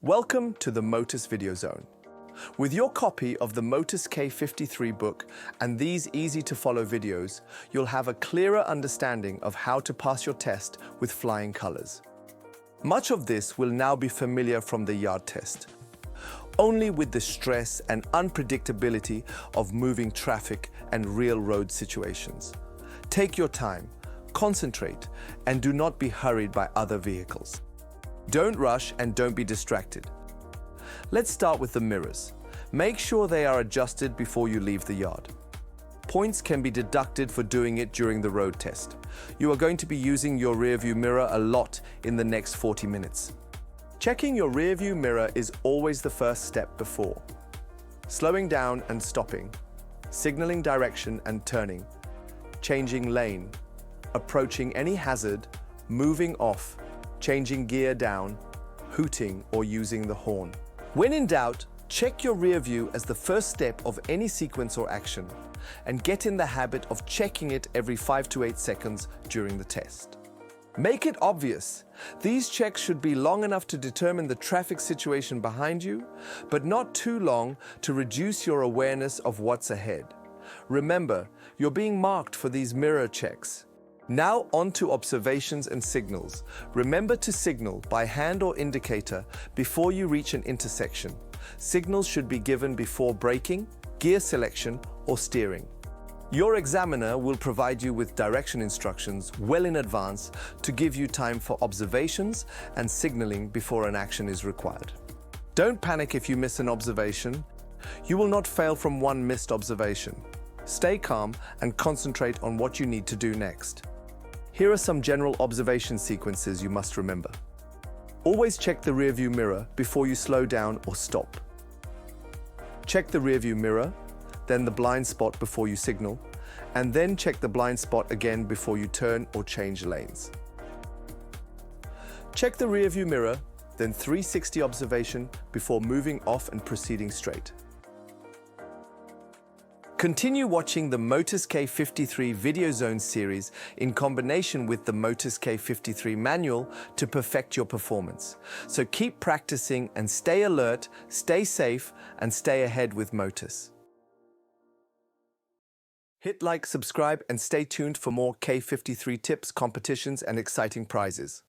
Welcome to the Motus Video Zone. With your copy of the Motus K53 book and these easy-to-follow videos, you'll have a clearer understanding of how to pass your test with flying colors. Much of this will now be familiar from the yard test, only with the stress and unpredictability of moving traffic and real road situations. Take your time, concentrate, and do not be hurried by other vehicles. Don't rush and don't be distracted. Let's start with the mirrors. Make sure they are adjusted before you leave the yard. Points can be deducted for doing it during the road test. You are going to be using your rearview mirror a lot in the next 40 minutes. Checking your rearview mirror is always the first step before slowing down and stopping, signaling direction and turning, changing lane, approaching any hazard, moving off, changing gear down, hooting or using the horn. When in doubt, check your rear view as the first step of any sequence or action, and get in the habit of checking it every 5 to 8 seconds during the test. Make it obvious. These checks should be long enough to determine the traffic situation behind you, but not too long to reduce your awareness of what's ahead. Remember, you're being marked for these mirror checks. Now on to observations and signals. Remember to signal by hand or indicator before you reach an intersection. Signals should be given before braking, gear selection, or steering. Your examiner will provide you with direction instructions well in advance to give you time for observations and signaling before an action is required. Don't panic if you miss an observation. You will not fail from one missed observation. Stay calm and concentrate on what you need to do next. Here are some general observation sequences you must remember. Always check the rearview mirror before you slow down or stop. Check the rearview mirror, then the blind spot before you signal, and then check the blind spot again before you turn or change lanes. Check the rearview mirror, then 360 observation before moving off and proceeding straight. Continue watching the Motus K53 Video Zone series in combination with the Motus K53 manual to perfect your performance. So keep practicing and stay alert, stay safe, and stay ahead with Motus. Hit like, subscribe, and stay tuned for more K53 tips, competitions, and exciting prizes.